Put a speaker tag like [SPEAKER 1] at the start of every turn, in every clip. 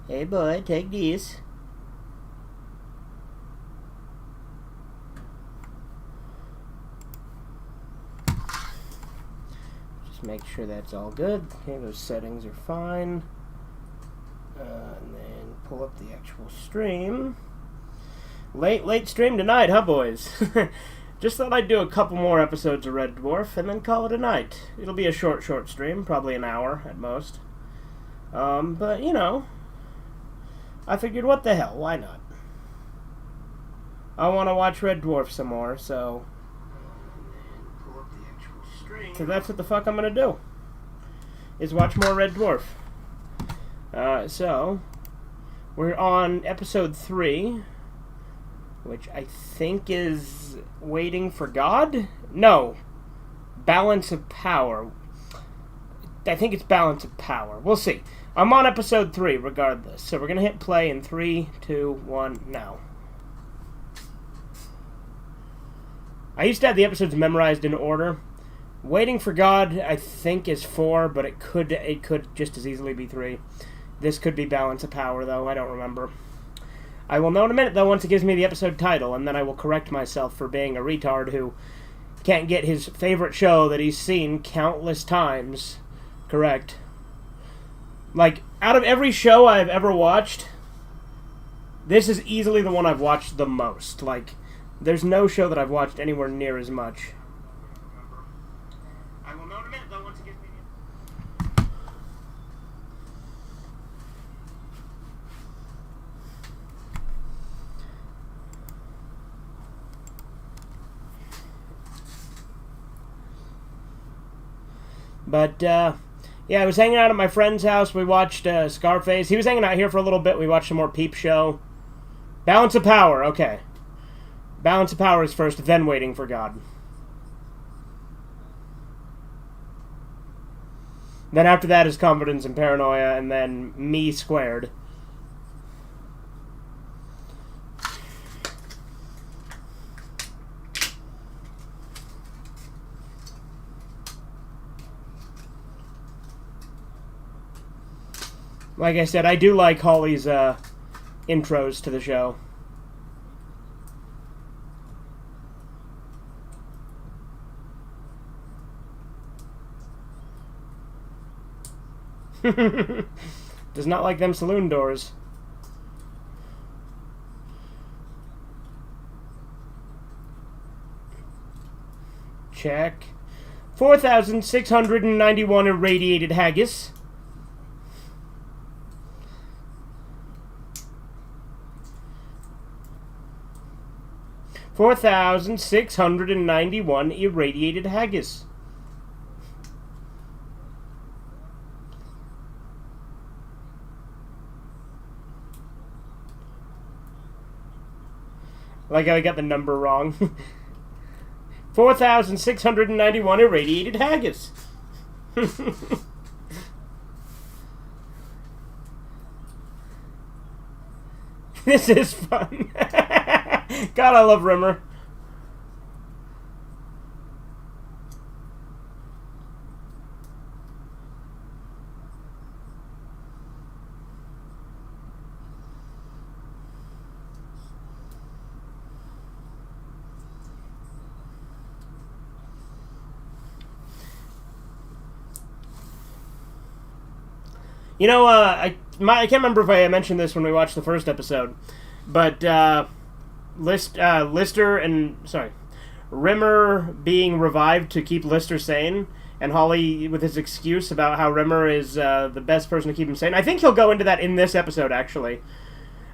[SPEAKER 1] Hey boy, take these. Just make sure that's all good. Okay, those settings are fine. And then pull up the actual stream. Late stream tonight, huh, boys? Just thought I'd do a couple more episodes of Red Dwarf and then call it a night. It'll be a short stream, probably an hour at most. But, you know, I figured, what the hell, why not? I want to watch Red Dwarf some more, so that's what the fuck I'm going to do, is watch more Red Dwarf. So, we're on episode 3, which I think is Waiting for God? No. Balance of Power. I think it's Balance of Power. We'll see. I'm on episode 3, regardless. So we're going to hit play in 3, 2, 1, now. I used to have the episodes memorized in order. Waiting for God, I think, is 4, but it could just as easily be 3. This could be Balance of Power, though. I don't remember. I will know in a minute, though, once it gives me the episode title, and then I will correct myself for being a retard who can't get his favorite show that he's seen countless times correct. Like, out of every show I've ever watched, this is easily the one I've watched the most. Like, there's no show that I've watched anywhere near as much. I will know in a minute, though, once it gives me But, yeah, I was hanging out at my friend's house. We watched Scarface. He was hanging out here for a little bit. We watched some more Peep Show. Balance of Power, okay. Balance of Power is first, then Waiting for God. Then after that is Confidence and Paranoia, and then Me Squared. Like I said, I do like Holly's intros to the show. Does not like them saloon doors. Check. 4,691 irradiated haggis. 4,691 irradiated haggis. Like how I got the number wrong. 4,691 irradiated haggis. This is fun. God, I love Rimmer. You know, I can't remember if I mentioned this when we watched the first episode, but Rimmer being revived to keep Lister sane, and Holly with his excuse about how Rimmer is the best person to keep him sane. I think he'll go into that in this episode, actually.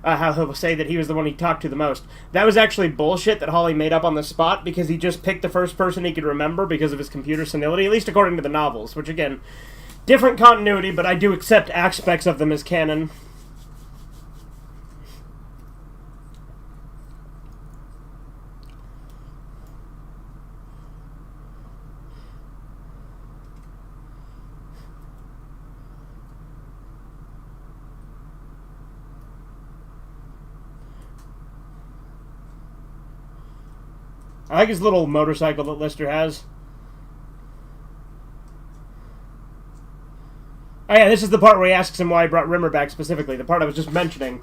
[SPEAKER 1] How he'll say that he was the one he talked to the most. That was actually bullshit that Holly made up on the spot because he just picked the first person he could remember because of his computer senility, at least according to the novels, which, again, different continuity, but I do accept aspects of them as canon. I like his little motorcycle that Lister has. Oh yeah, this is the part where he asks him why he brought Rimmer back specifically. The part I was just mentioning.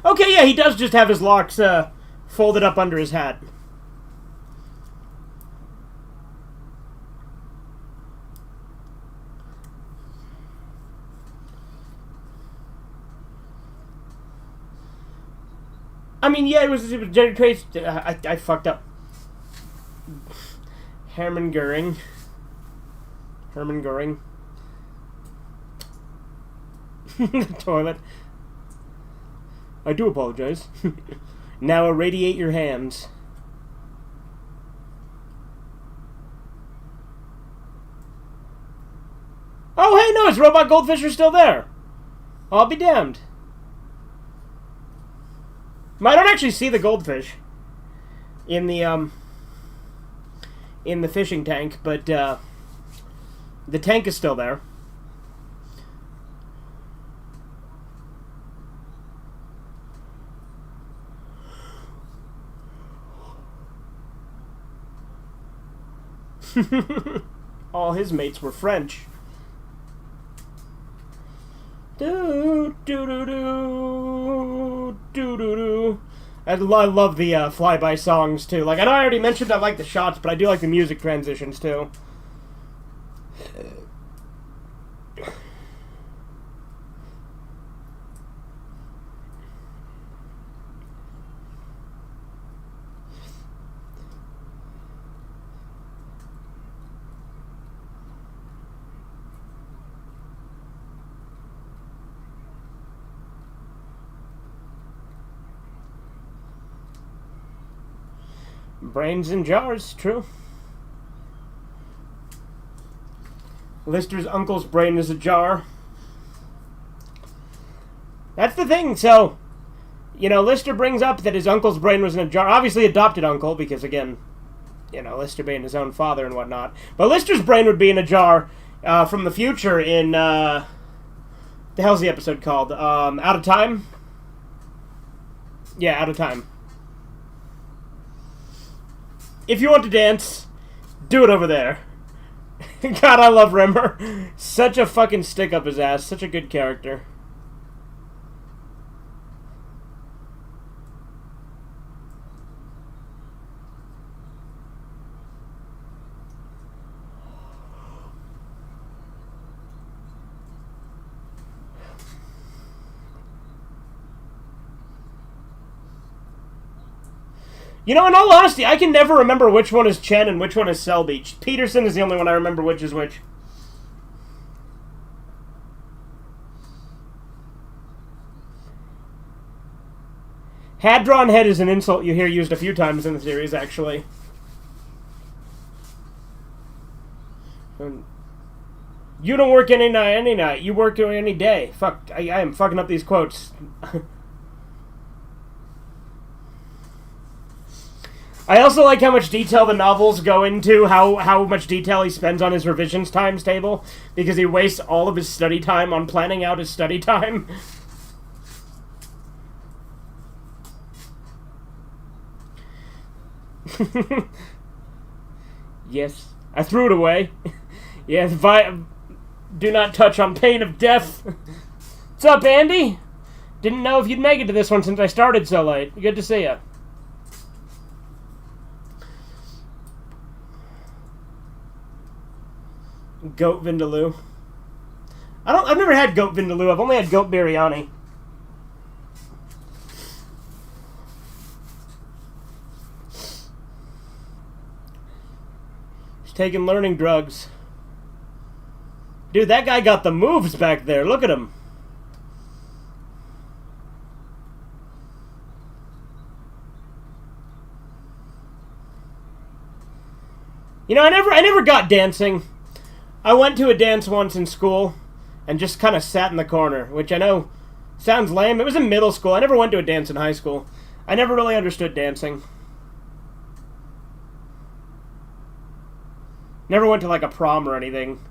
[SPEAKER 1] Okay, yeah, he does just have his locks folded up under his hat. I mean, yeah, it was Trace. I fucked up. Hermann Goering. The toilet. I do apologize. Now irradiate your hands. Oh, hey, no, his robot goldfish are still there. I'll be damned. I don't actually see the goldfish in the fishing tank, but the tank is still there. All his mates were French. Do do do do do do do. I love the flyby songs too. Like I know I already mentioned I like the shots, but I do like the music transitions too. Brains in jars, true. Lister's uncle's brain is a jar. That's the thing, so, you know, Lister brings up that his uncle's brain was in a jar. Obviously adopted uncle, because again, you know, Lister being his own father and whatnot. But Lister's brain would be in a jar from the future in, the hell's the episode called? Out of Time? Yeah, Out of Time. If you want to dance, do it over there. God, I love Rimmer. Such a fucking stick up his ass. Such a good character. You know, in all honesty, I can never remember which one is Chen and which one is Selby. Peterson is the only one I remember which is which. Had-drawn head is an insult you hear used a few times in the series, actually. You don't work any night. You work any day. Fuck, I am fucking up these quotes. I also like how much detail the novels go into, how much detail he spends on his revisions times table, because he wastes all of his study time on planning out his study time. Yes, I threw it away. Yes, do not touch on pain of death. What's up, Andy? Didn't know if you'd make it to this one since I started so late. Good to see ya. Goat Vindaloo. I've never had goat Vindaloo. I've only had goat biryani. He's taking learning drugs. Dude, that guy got the moves back there. Look at him. You know, I never got dancing. I went to a dance once in school and just kind of sat in the corner, which I know sounds lame. It was in middle school. I never went to a dance in high school. I never really understood dancing. Never went to like a prom or anything.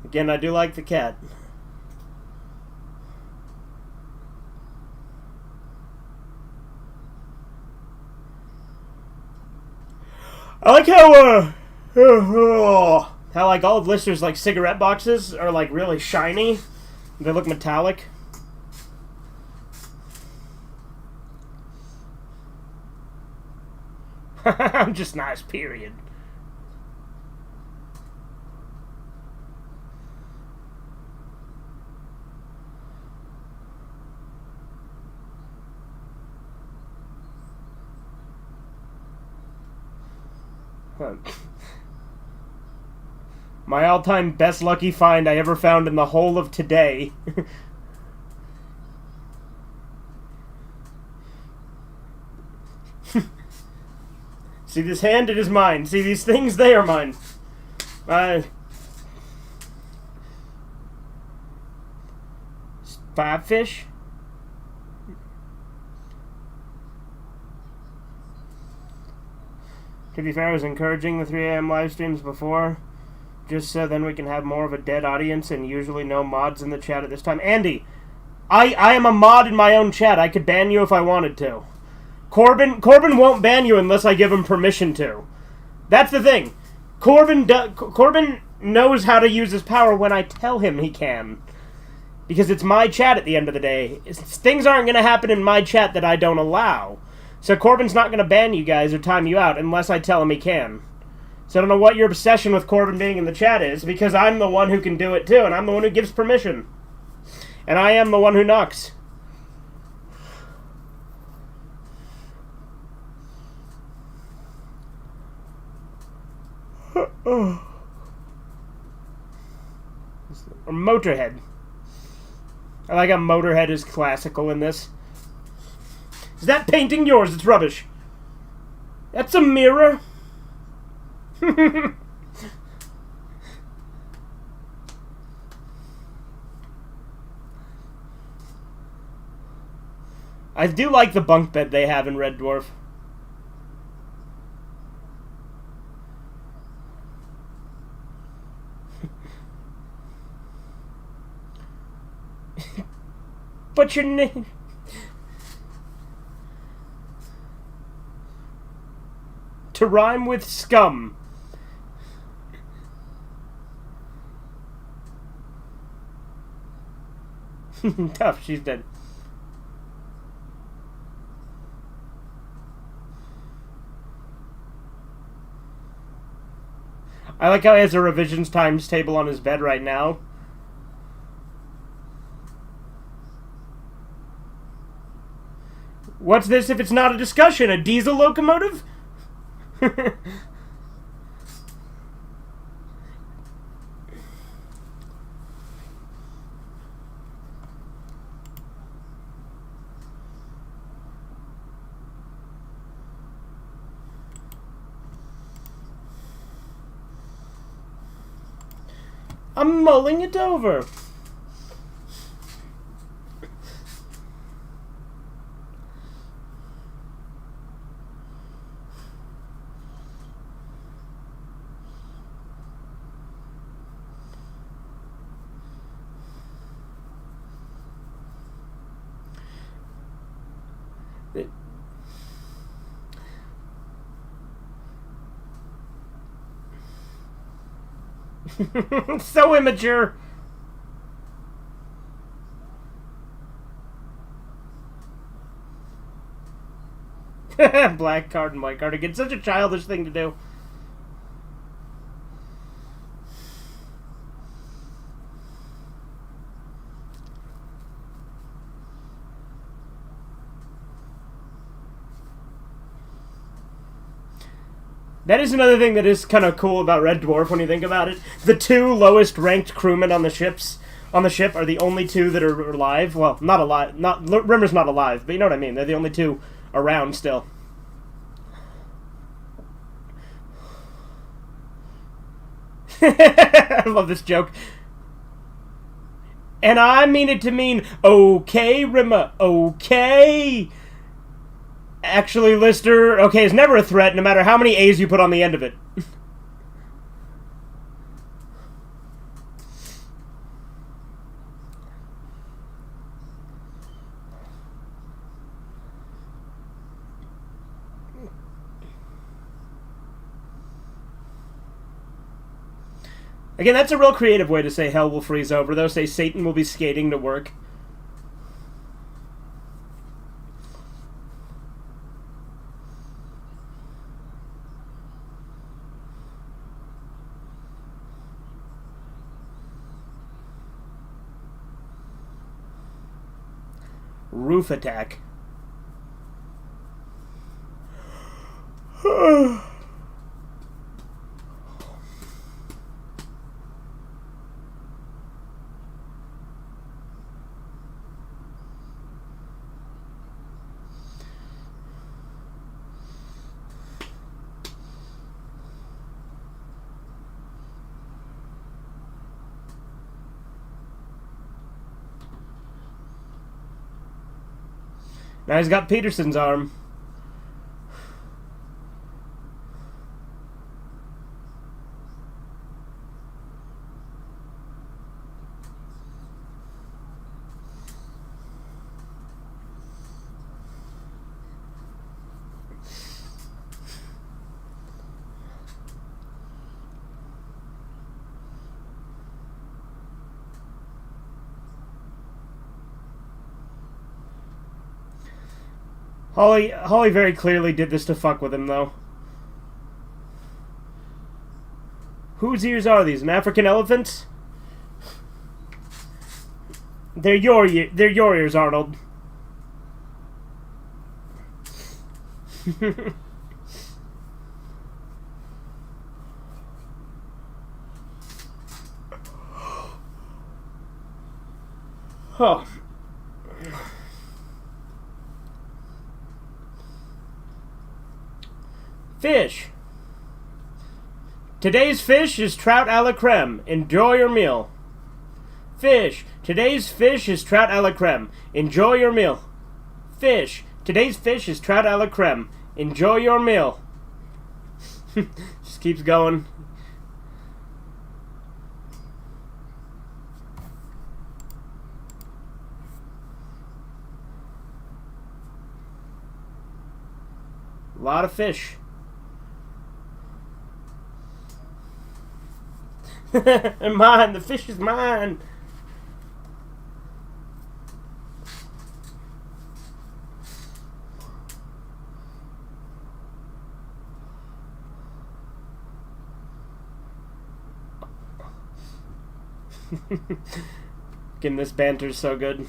[SPEAKER 1] Again, I do like the cat. I like how like all of Lister's like cigarette boxes are like really shiny. They look metallic. I'm just nice, period. My all-time best lucky find I ever found in the whole of today. See this hand? It is mine. See these things? They are mine. Five fish? To be fair, I was encouraging the 3 a.m. live streams before, just so then we can have more of a dead audience and usually no mods in the chat at this time. Andy, I am a mod in my own chat. I could ban you if I wanted to. Corbin won't ban you unless I give him permission to. That's the thing. Corbin knows how to use his power when I tell him he can. Because it's my chat at the end of the day. Things aren't going to happen in my chat that I don't allow. So Corbin's not going to ban you guys or time you out unless I tell him he can. So I don't know what your obsession with Corbin being in the chat is, because I'm the one who can do it too, and I'm the one who gives permission. And I am the one who knocks. Or Motorhead. I like how Motorhead is classical in this. Is that painting yours? It's rubbish. That's a mirror. I do like the bunk bed they have in Red Dwarf. But your name... To rhyme with scum. Tough, she's dead. I like how he has a revisions times table on his bed right now. What's this if it's not a discussion? A diesel locomotive? I'm mulling it over. So immature. Black card and white card again. Such a childish thing to do. That is another thing that is kind of cool about Red Dwarf when you think about it. The 2 lowest ranked crewmen on the ship are the only 2 that are alive. Well, not alive. Rimmer's not alive, but you know what I mean. They're the only 2 around still. I love this joke. And I mean it to mean, okay, Rimmer, okay. Actually, Lister, okay, is never a threat, no matter how many A's you put on the end of it. Again, that's a real creative way to say hell will freeze over, though. Say Satan will be skating to work. Roof attack. Now he's got Peterson's arm. Holly very clearly did this to fuck with him, though. Whose ears are these? An African elephant? They're your ears, Arnold. Huh. Fish. Today's fish is trout a la creme. Enjoy your meal. Fish. Today's fish is trout a la creme. Enjoy your meal. Fish. Today's fish is trout a la creme. Enjoy your meal. Just keeps going. A lot of fish. Mine, the fish is mine. Again, this banter's so good.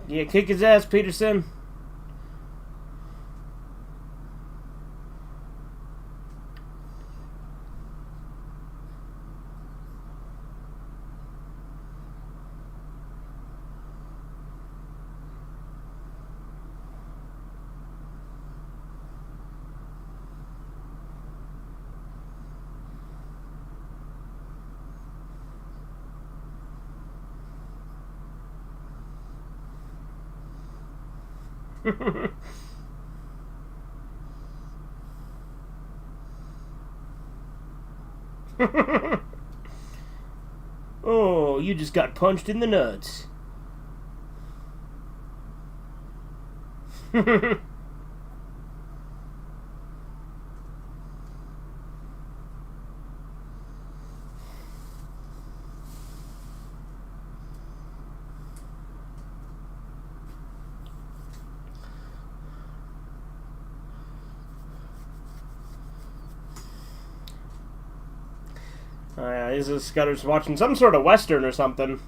[SPEAKER 1] Yeah, kick his ass, Peterson. Oh, you just got punched in the nuts. These Scudder's watching some sort of Western or something.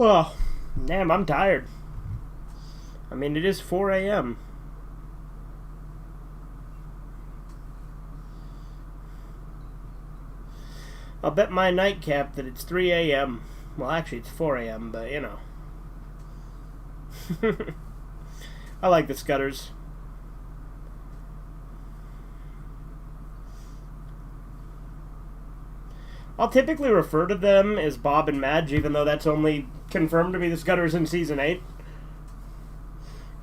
[SPEAKER 1] Oh, damn, I'm tired. I mean, it is 4 a.m. I'll bet my nightcap that it's 3 a.m. Well, actually, it's 4 a.m., but, you know. I like the Scudders. I'll typically refer to them as Bob and Madge, even though that's only confirmed to be the Scutters in Season 8.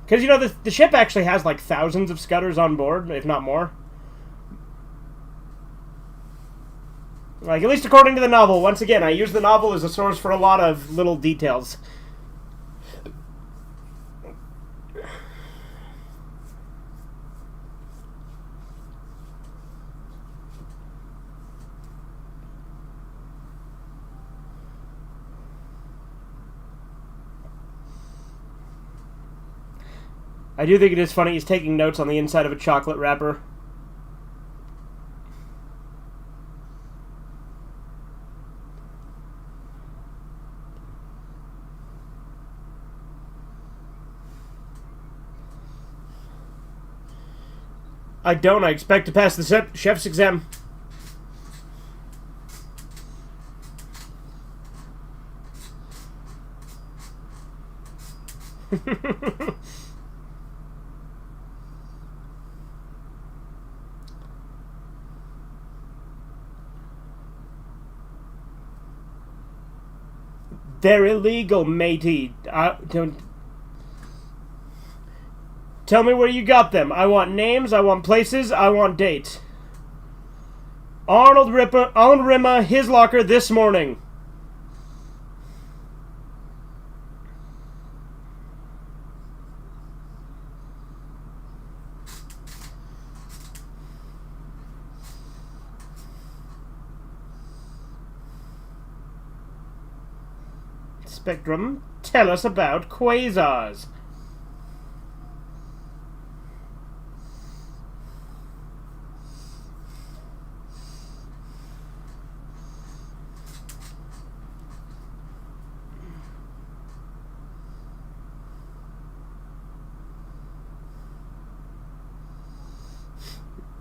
[SPEAKER 1] Because, you know, the ship actually has, like, thousands of Scutters on board, if not more. Like, at least according to the novel. Once again, I use the novel as a source for a lot of little details. I do think it is funny he's taking notes on the inside of a chocolate wrapper. I don't. I expect to pass the chef's exam. They're illegal, matey. Don't... Tell me where you got them. I want names, I want places, I want dates. Arnold Rimmer, his locker this morning. Spectrum, tell us about quasars.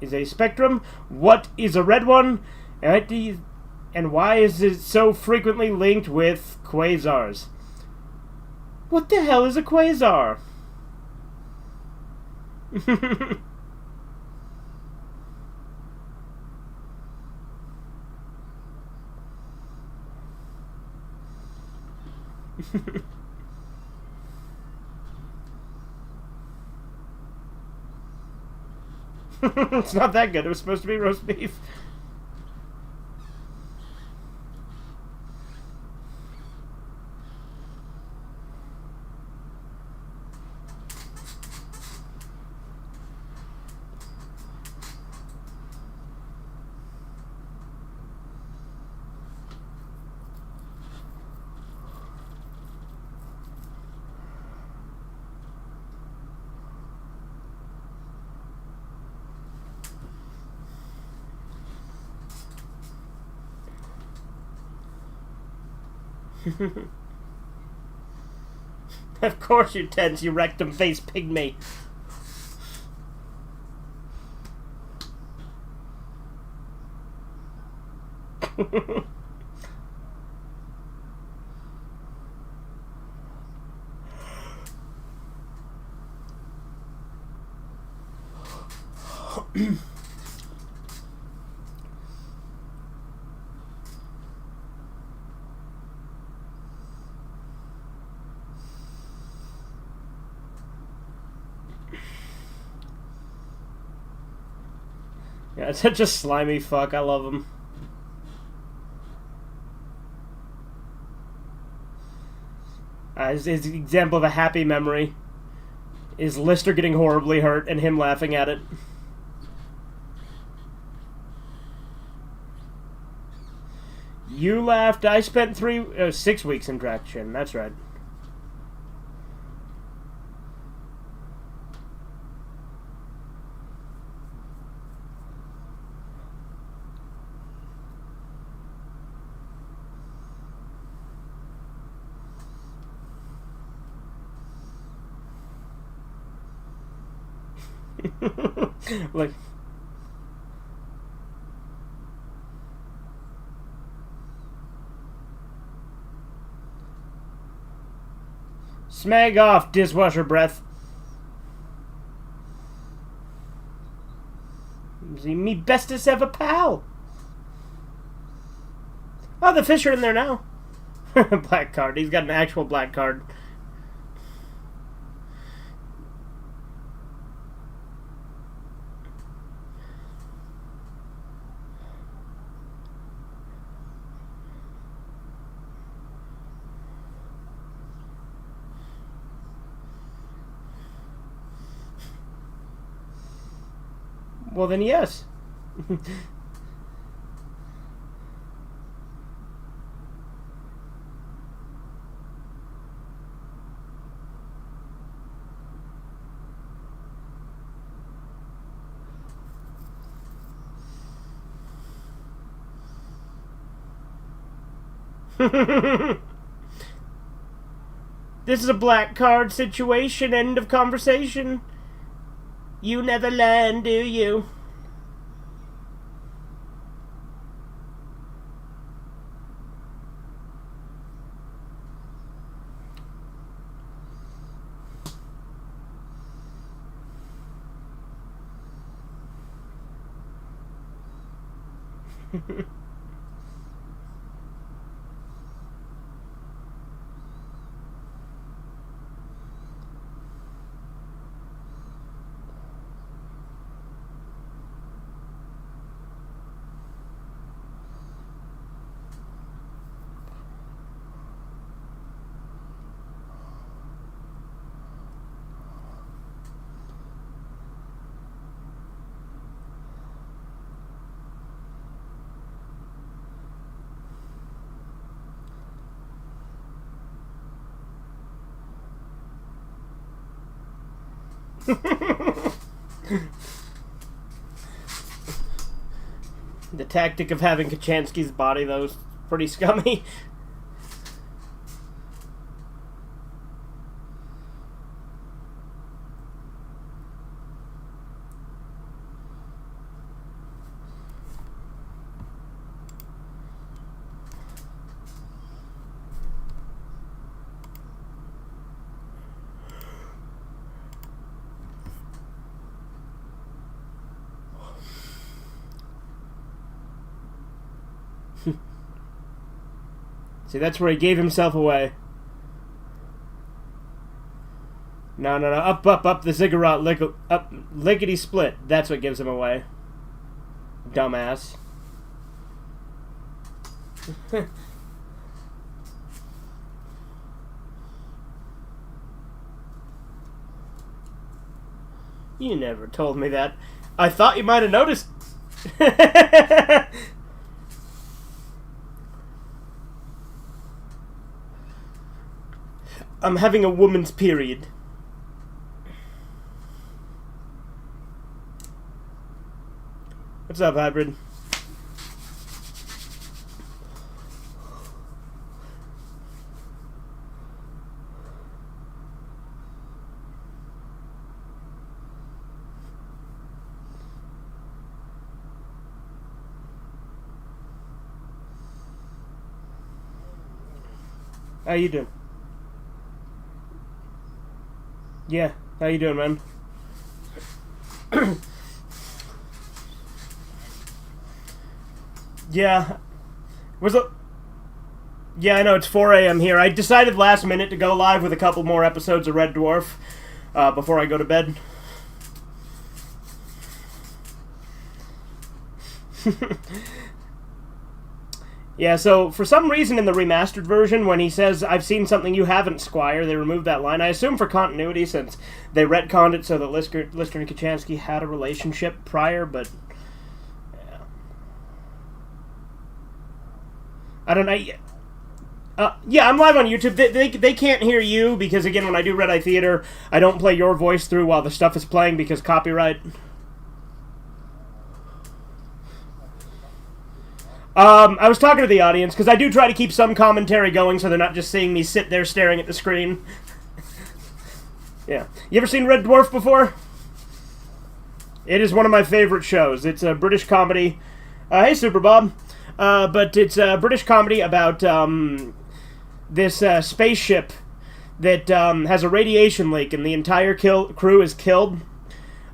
[SPEAKER 1] Is a spectrum? What is a red one? And why is it so frequently linked with quasars? What the hell is a quasar? It's not that good. It was supposed to be roast beef. Of course you're tense, you rectum-faced pygmy. Yeah, it's such a slimy fuck. I love him. His example of a happy memory is Lister getting horribly hurt and him laughing at it. You laughed. I spent 6 weeks in Draction. That's right. Like, smag off, dishwasher breath. Me bestest ever pal. Oh, the fish are in there now. Black card. He's got an actual black card. Well, then yes. This is a black card situation. End of conversation. You never learn, do you? The tactic of having Kachansky's body, though, is pretty scummy. See, that's where he gave himself away. No. Up, the ziggurat, up, lickety split. That's what gives him away. Dumbass. You never told me that. I thought you might have noticed. I'm having a woman's period. What's up, hybrid? How you doing? Yeah, how you doing, man? Yeah. Yeah, I know, it's 4 a.m. here. I decided last minute to go live with a couple more episodes of Red Dwarf before I go to bed. Yeah, so for some reason in the remastered version, when he says, "I've seen something you haven't, Squire," they removed that line. I assume for continuity, since they retconned it so that Lister and Kachansky had a relationship prior, but... yeah. I don't know. Yeah, I'm live on YouTube. They can't hear you, because again, when I do Redeye Theater, I don't play your voice through while the stuff is playing, because copyright... I was talking to the audience, because I do try to keep some commentary going so they're not just seeing me sit there staring at the screen. Yeah. You ever seen Red Dwarf before? It is one of my favorite shows. It's a British comedy. Hey, Super Bob. But it's a British comedy about this spaceship that has a radiation leak, and the entire crew is killed.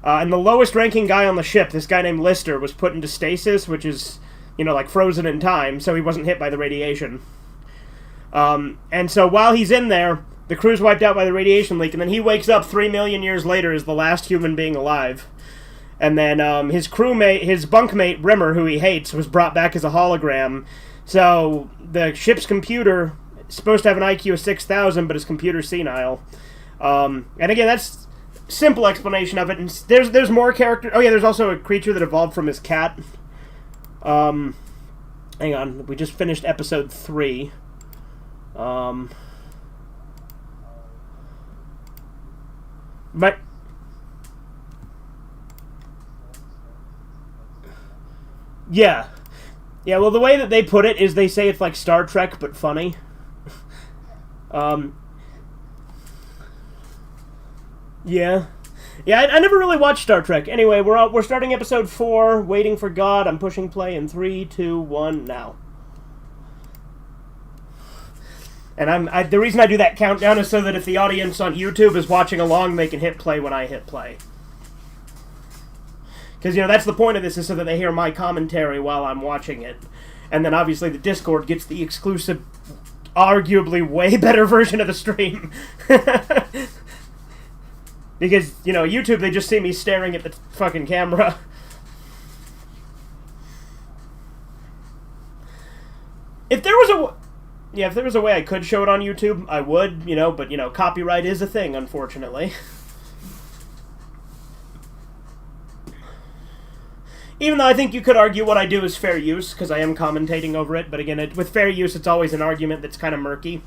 [SPEAKER 1] And the lowest ranking guy on the ship, this guy named Lister, was put into stasis, which is like frozen in time, so he wasn't hit by the radiation. And so while he's in there, the crew's wiped out by the radiation leak, and then he wakes up 3 million years later as the last human being alive. And then his bunkmate, Rimmer, who he hates, was brought back as a hologram. So the ship's computer is supposed to have an IQ of 6,000, but his computer's senile. And again, that's simple explanation of it. And there's more character. Oh yeah, there's also a creature that evolved from his cat. Hang on, we just finished episode 3. But yeah, well, the way that they put it is they say it's like Star Trek but funny. Yeah. I never really watched Star Trek. Anyway, we're starting episode 4, Waiting for God. I'm pushing play in 3, 2, 1, now. And the reason I do that countdown is so that if the audience on YouTube is watching along, they can hit play when I hit play. Because, that's the point of this, is so that they hear my commentary while I'm watching it. And then, obviously, the Discord gets the exclusive, arguably way better version of the stream. Because, YouTube, they just see me staring at the fucking camera. If there was a way I could show it on YouTube, I would, but, copyright is a thing, unfortunately. Even though I think you could argue what I do is fair use, because I am commentating over it, but again, with fair use, it's always an argument that's kind of murky.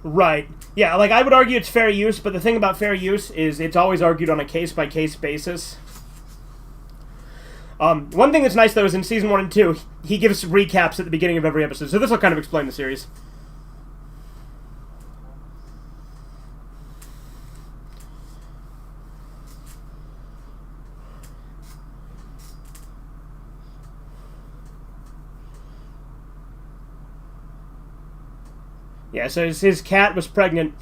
[SPEAKER 1] Right. Yeah, I would argue it's fair use, but the thing about fair use is it's always argued on a case-by-case basis. One thing that's nice, though, is in Season 1 and 2, he gives recaps at the beginning of every episode, so this will kind of explain the series. Yeah, so his cat was pregnant,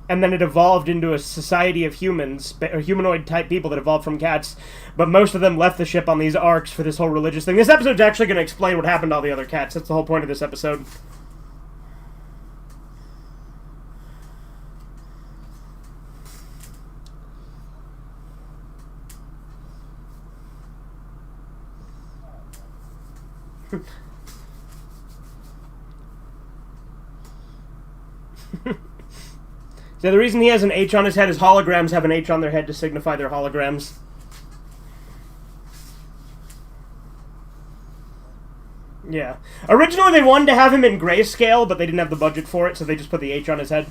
[SPEAKER 1] and then it evolved into a society of humans, or humanoid-type people that evolved from cats, but most of them left the ship on these arcs for this whole religious thing. This episode's actually going to explain what happened to all the other cats. That's the whole point of this episode. So the reason he has an H on his head is holograms have an H on their head to signify they're holograms. Yeah. Originally they wanted to have him in grayscale, but they didn't have the budget for it, so they just put the H on his head.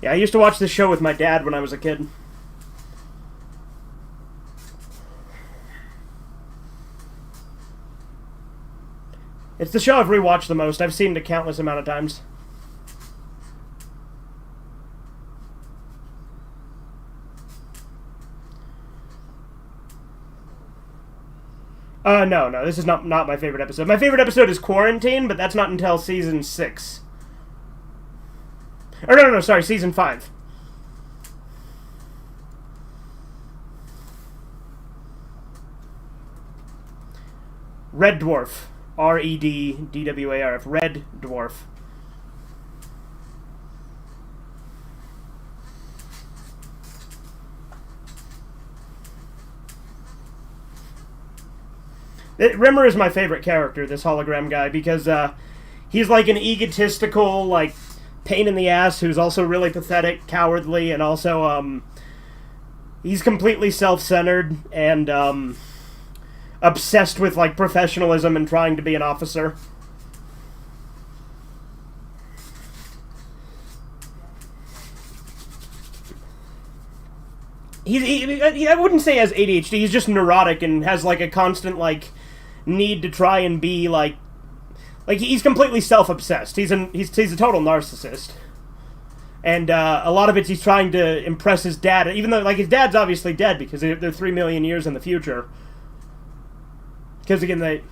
[SPEAKER 1] Yeah, I used to watch this show with my dad when I was a kid. It's the show I've rewatched the most. I've seen it a countless amount of times. No, this is not my favorite episode. My favorite episode is Quarantine, but that's not until Season 6. Or no, sorry, Season 5. Red Dwarf. R-E-D-D-W-A-R-F. Red Dwarf. Rimmer is my favorite character, this hologram guy, because he's like an egotistical, pain in the ass who's also really pathetic, cowardly, and also, he's completely self-centered and, obsessed with, professionalism and trying to be an officer. I wouldn't say he has ADHD, he's just neurotic and has, a constant, need to try and be, he's completely self-obsessed. He's a total narcissist. And a lot of it he's trying to impress his dad, even though, his dad's obviously dead because they're 3 million years in the future. Because, again,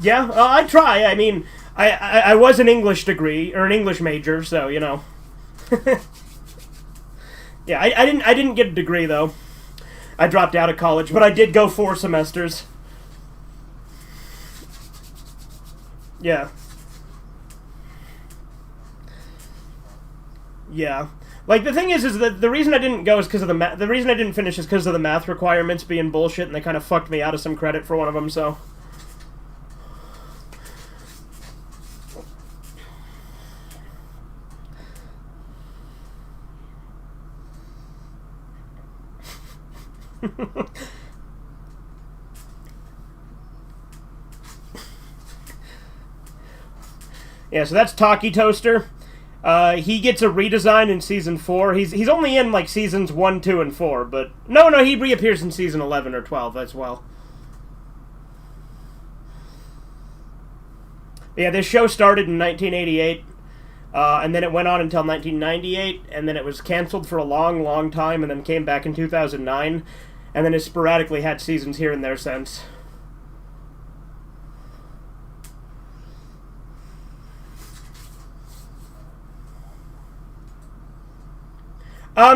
[SPEAKER 1] Yeah, I try. I mean, I was an English degree or an English major, so you know. Yeah, I didn't get a degree though. I dropped out of college, but I did go 4 semesters. Yeah. Yeah. Like the thing is that the reason I didn't go is because of the reason I didn't finish is because of the math requirements being bullshit, and they kind of fucked me out of some credit for one of them. So. Yeah, so that's Talkie Toaster. He gets a redesign in season 4. He's only in like seasons 1, 2, and 4, but no, he reappears in season 11 or 12 as well. Yeah, this show started in 1988, and then it went on until 1998, and then it was canceled for a long, long time, and then came back in 2009, and then has sporadically had seasons here and there since.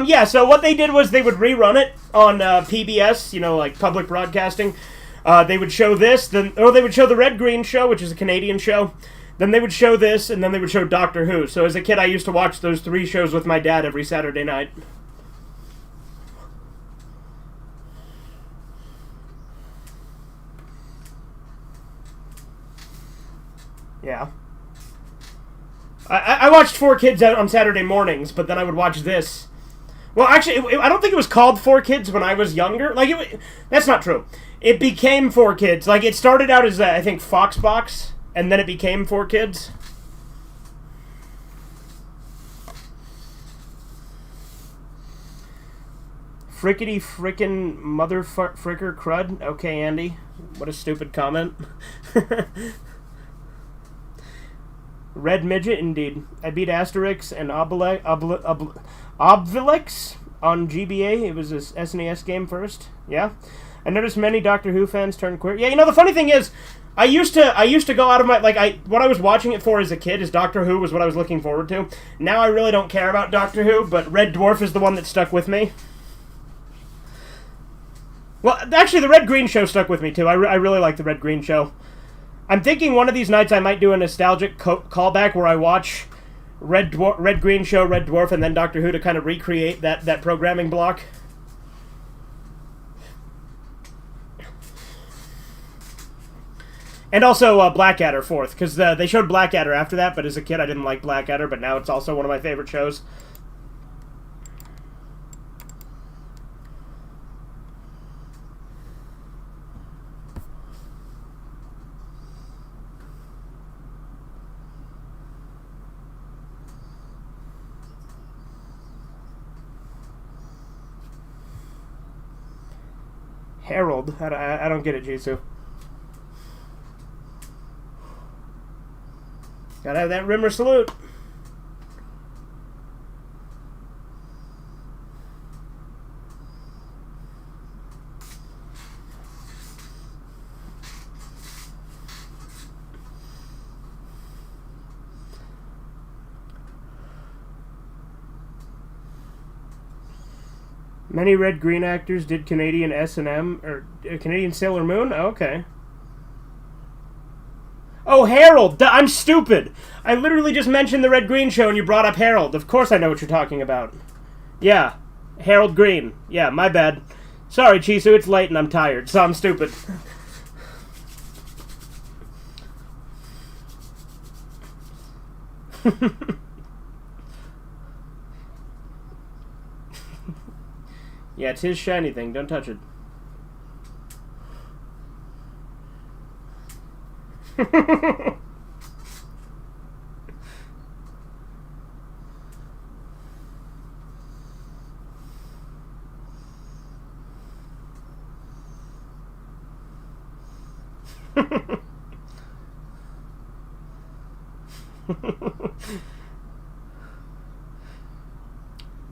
[SPEAKER 1] Yeah, so what they did was they would rerun it on PBS, you know, like public broadcasting. They would show this, or they would show the Red Green Show, which is a Canadian show. Then they would show this, and then they would show Doctor Who. So as a kid, I used to watch those 3 shows with my dad every Saturday night. Yeah. I watched 4 Kids out on Saturday mornings, but then I would watch this. Well, actually, I don't think it was called 4 Kids when I was younger. Like, that's not true. It became 4 Kids. Like, it started out as, I think, Foxbox, and then it became 4 Kids. Frickety frickin' mother fricker crud. Okay, Andy. What a stupid comment. Red Midget, indeed. I beat Asterix and Obelix on GBA. It was a SNES game first. Yeah. I noticed many Doctor Who fans turned queer. Yeah, you know, the funny thing is, I used to go out of my, what I was watching it for as a kid is Doctor Who was what I was looking forward to. Now I really don't care about Doctor Who, but Red Dwarf is the one that stuck with me. Well, actually, the Red Green Show stuck with me, too. I really like the Red Green Show. I'm thinking one of these nights I might do a nostalgic callback where I watch Red Green Show, Red Dwarf, and then Doctor Who to kind of recreate that programming block. And also Blackadder 4th, because they showed Blackadder after that, but as a kid I didn't like Blackadder, but now it's also one of my favorite shows. Harold. I don't get it, Jisoo. Gotta have that Rimmer salute. Many Red Green actors did Canadian S&M, or Canadian Sailor Moon? Oh, okay. Oh, Harold! I'm stupid! I literally just mentioned the Red Green Show and you brought up Harold. Of course I know what you're talking about. Yeah, Harold Green. Yeah, my bad. Sorry, Chisu, it's late and I'm tired, so I'm stupid. Yeah, it's his shiny thing. Don't touch it.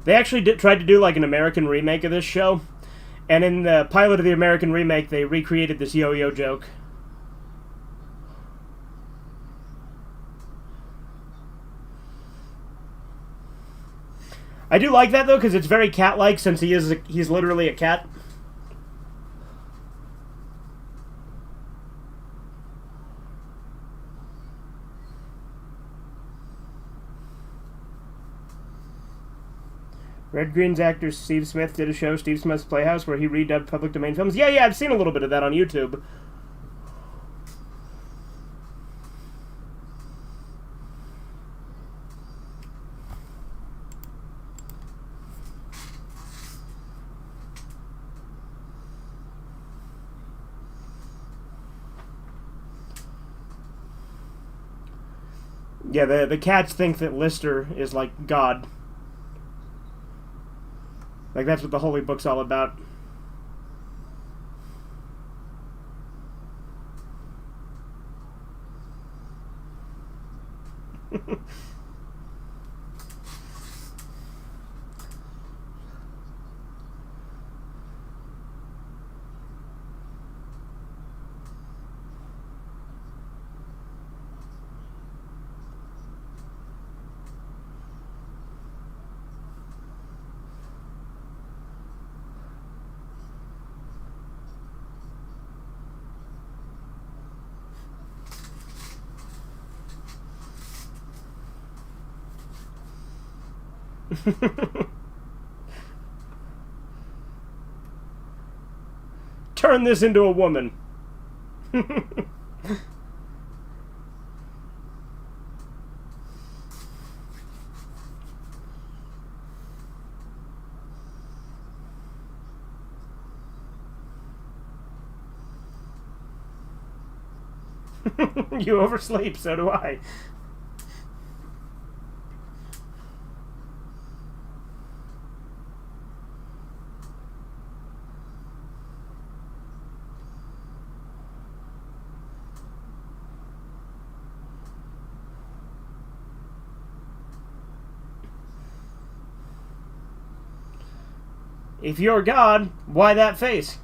[SPEAKER 1] They actually tried to do like an American remake of this show, and in the pilot of the American remake, they recreated this yo-yo joke. I do like that though because it's very cat-like since he's literally a cat. Red Green's actor Steve Smith did a show, Steve Smith's Playhouse, where he redubbed public domain films. Yeah, I've seen a little bit of that on YouTube. Yeah, the cats think that Lister is like God. Like, that's what the Holy Book's all about. Turn this into a woman. You oversleep, so do I. If you're God, why that face?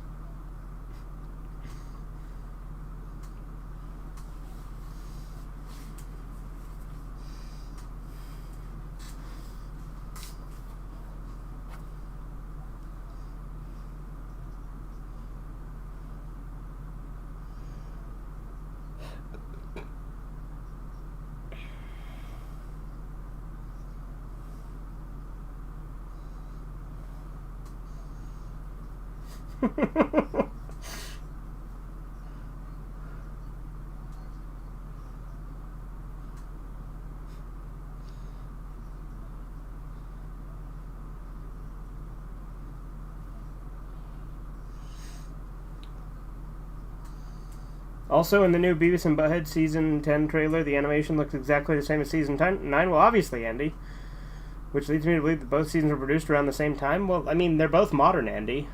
[SPEAKER 1] Also, in the new Beavis and Butthead Season 10 trailer, the animation looks exactly the same as Season 9. Well, obviously, Andy. Which leads me to believe that both seasons were produced around the same time. Well, I mean, they're both modern, Andy.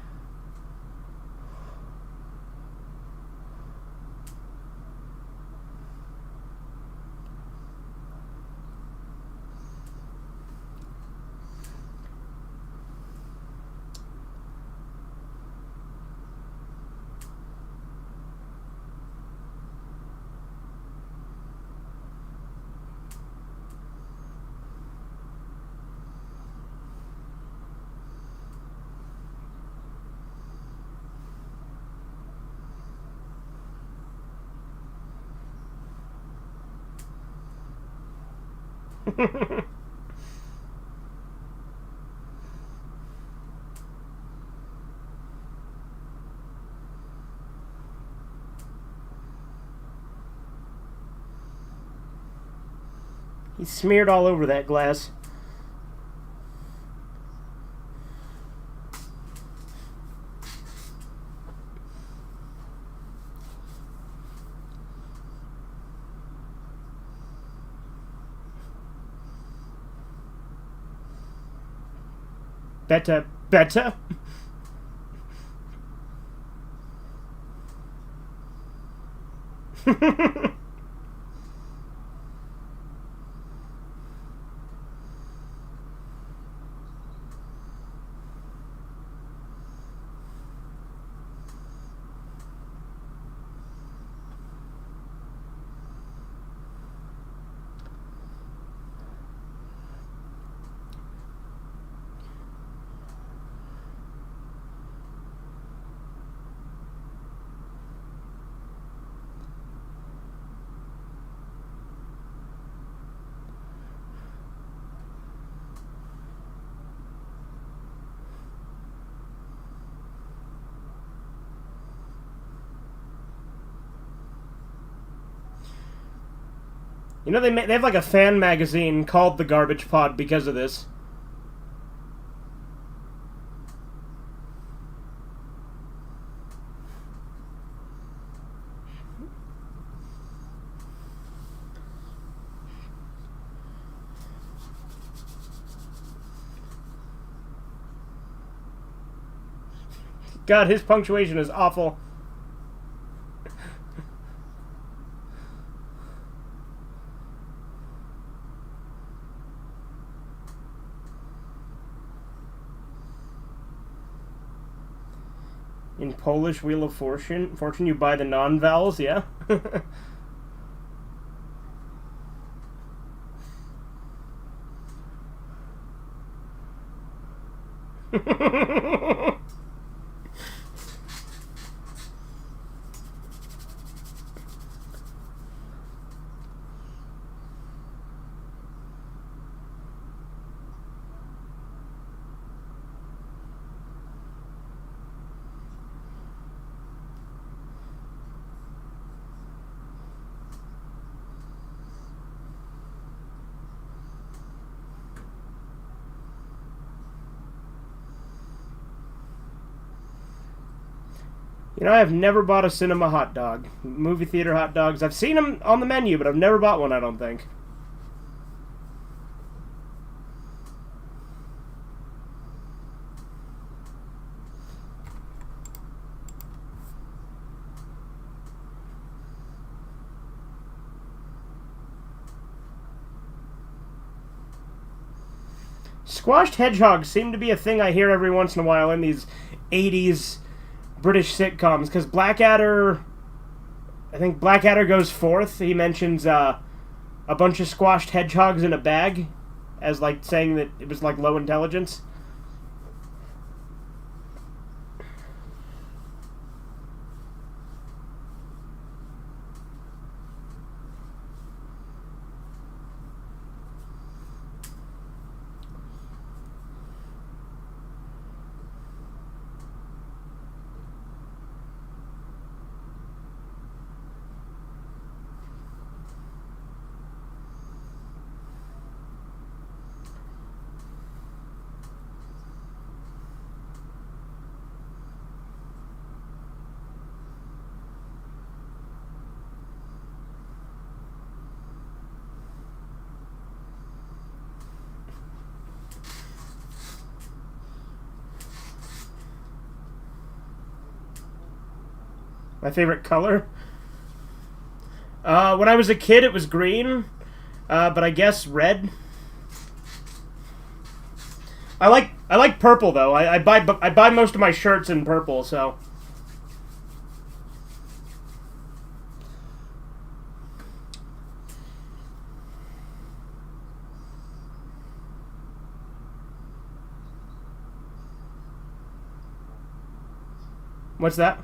[SPEAKER 1] He's smeared all over that glass. Better. You know, they have like a fan magazine called The Garbage Pod because of this. God, his punctuation is awful. In Polish Wheel of Fortune, you buy the non-vowels, yeah? You know, I've never bought a cinema hot dog. Movie theater hot dogs. I've seen them on the menu, but I've never bought one, I don't think. Squashed hedgehogs seem to be a thing I hear every once in a while in these 80s British sitcoms, because Blackadder, I think Blackadder goes forth. He mentions a bunch of squashed hedgehogs in a bag, as like saying that it was like low intelligence. My favorite color? When I was a kid, it was green, but I guess red. I like purple though. I buy most of my shirts in purple, so. What's that?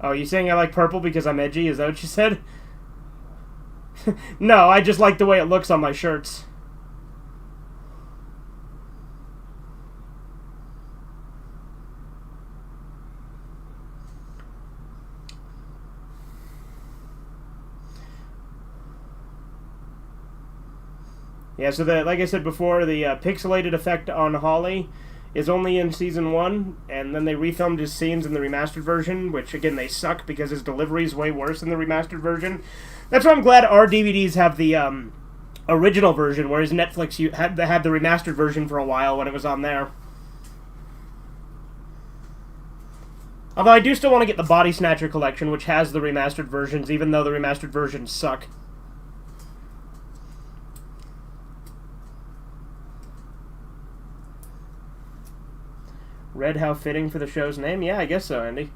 [SPEAKER 1] Oh, you saying I like purple because I'm edgy? Is that what you said? No, I just like the way it looks on my shirts. Yeah, so like I said before, the pixelated effect on Holly is only in season 1, and then they refilmed his scenes in the remastered version, which again they suck because his delivery is way worse in the remastered version. That's why I'm glad our DVDs have the original version, whereas Netflix had the remastered version for a while when it was on there. Although I do still want to get the Body Snatcher collection, which has the remastered versions, even though the remastered versions suck. Red, how fitting for the show's name? Yeah, I guess so, Andy.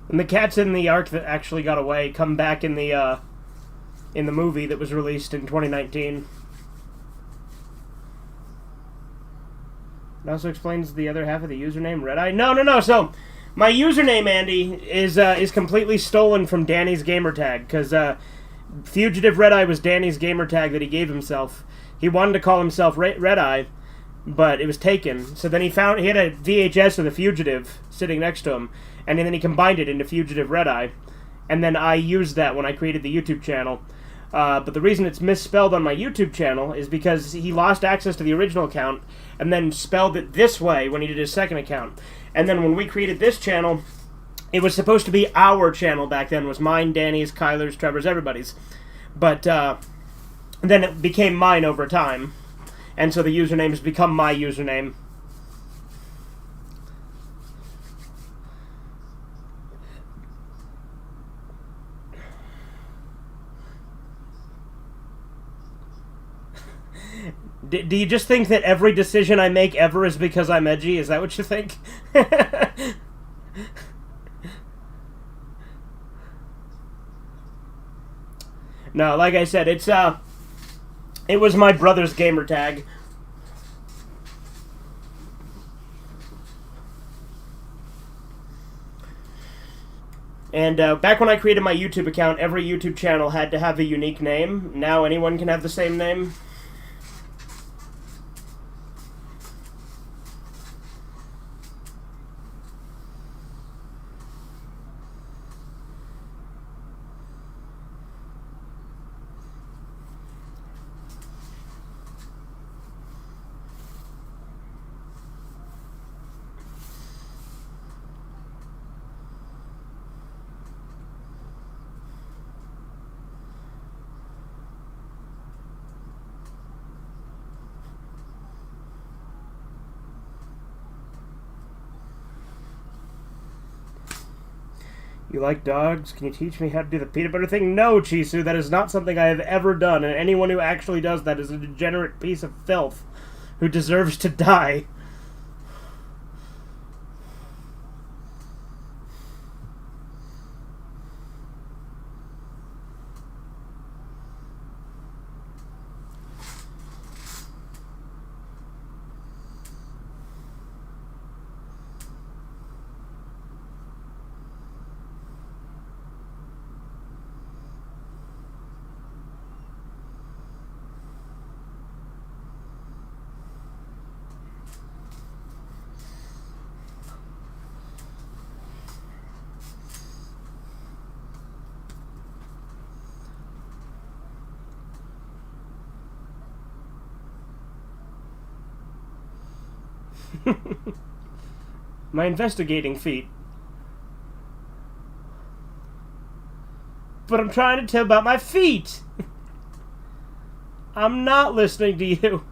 [SPEAKER 1] And the cats in the ark that actually got away come back in the movie that was released in 2019. It also explains the other half of the username, Redeye. No. So, my username, Andy, is completely stolen from Danny's gamertag, because Fugitive Redeye was Danny's gamertag that he gave himself. He wanted to call himself Redeye, but it was taken. So then he had a VHS of the Fugitive sitting next to him, and then he combined it into Fugitive Redeye, and then I used that when I created the YouTube channel. But the reason it's misspelled on my YouTube channel is because he lost access to the original account and then spelled it this way when he did his second account. And then when we created this channel, it was supposed to be our channel back then. It was mine, Danny's, Kyler's, Trevor's, everybody's. But then it became mine over time. And so the username has become my username. Do you just think that every decision I make ever is because I'm edgy? Is that what you think? No, like I said, it was my brother's gamer tag. And back when I created my YouTube account, every YouTube channel had to have a unique name. Now anyone can have the same name. You like dogs? Can you teach me how to do the peanut butter thing? No, Chisu, that is not something I have ever done, and anyone who actually does that is a degenerate piece of filth who deserves to die. My investigating feat. But I'm trying to tell about my feet. I'm not listening to you.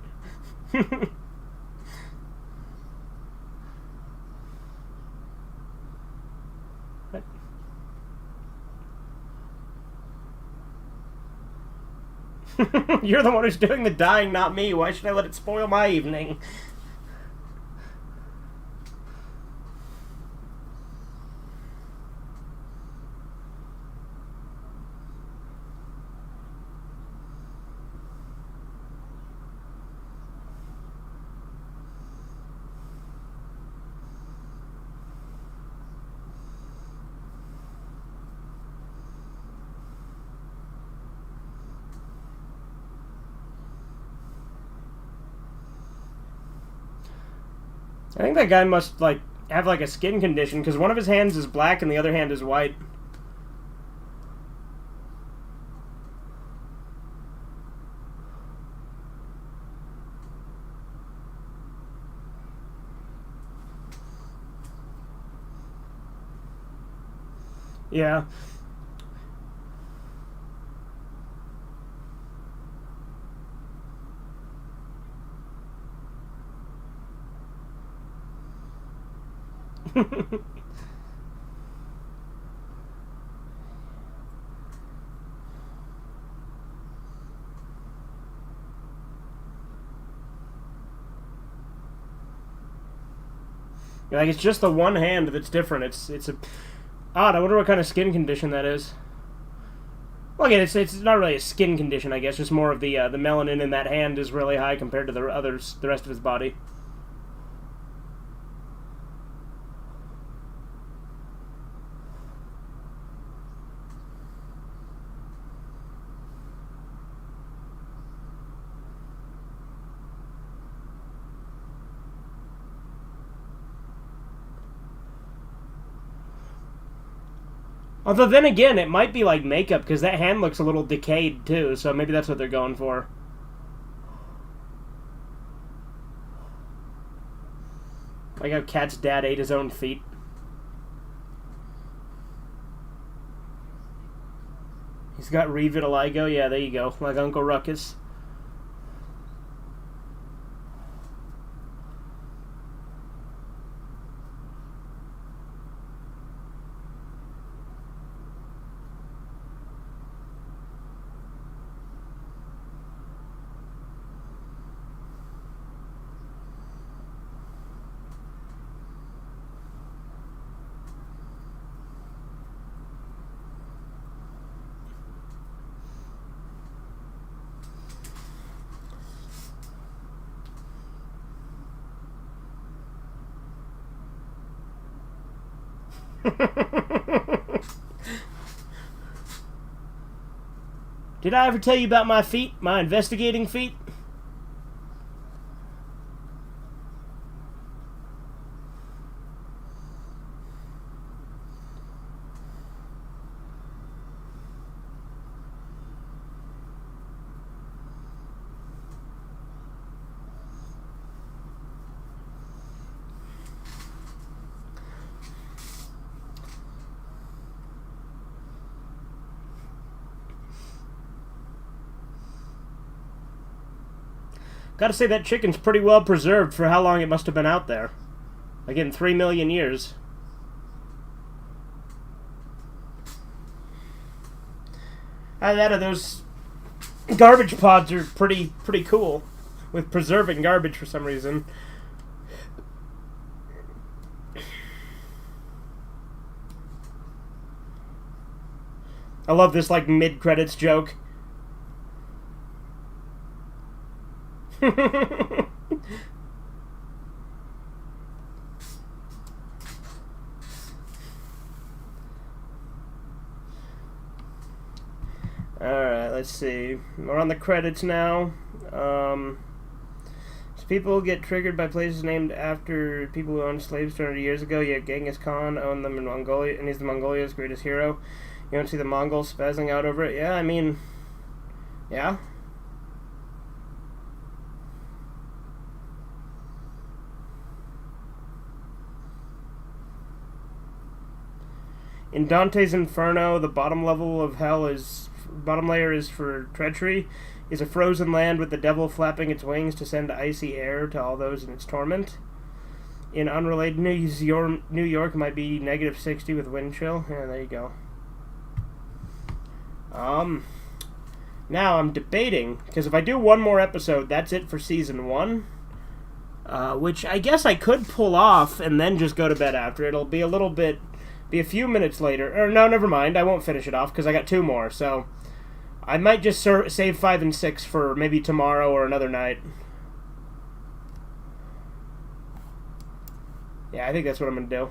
[SPEAKER 1] You're the one who's doing the dying, not me. Why should I let it spoil my evening? I think that guy must, have, a skin condition, because one of his hands is black and the other hand is white. Yeah. Like, it's just the one hand that's different. It's a odd. I wonder what kind of skin condition that is. Well, again, it's not really a skin condition, I guess. Just more of the melanin in that hand is really high compared to the rest of his body. Although then again, it might be like makeup, because that hand looks a little decayed too, so maybe that's what they're going for. Like how Cat's dad ate his own feet. He's got revitiligo, yeah, there you go, like Uncle Ruckus. Did I ever tell you about my feet? My investigating feet? Gotta say, that chicken's pretty well preserved for how long it must have been out there. Again, 3 million years. That of those garbage pods are pretty cool with preserving garbage for some reason. I love this like mid-credits joke. Alright, let's see. We're on the credits now. So people get triggered by places named after people who owned slaves 200 years ago. Yeah, Genghis Khan owned them in Mongolia, and he's the Mongolia's greatest hero. You don't see the Mongols spazzing out over it? Yeah, I mean, yeah. In Dante's Inferno, the bottom layer is for treachery, is a frozen land with the devil flapping its wings to send icy air to all those in its torment. In unrelated news, New York might be -60 with wind chill. Yeah, there you go. Now I'm debating, because if I do one more episode, that's it for season 1. Which I guess I could pull off and then just go to bed after. It'll be a few minutes later. Or no, never mind. I won't finish it off because I got 2 more. So I might just save 5 and 6 for maybe tomorrow or another night. Yeah, I think that's what I'm going to do.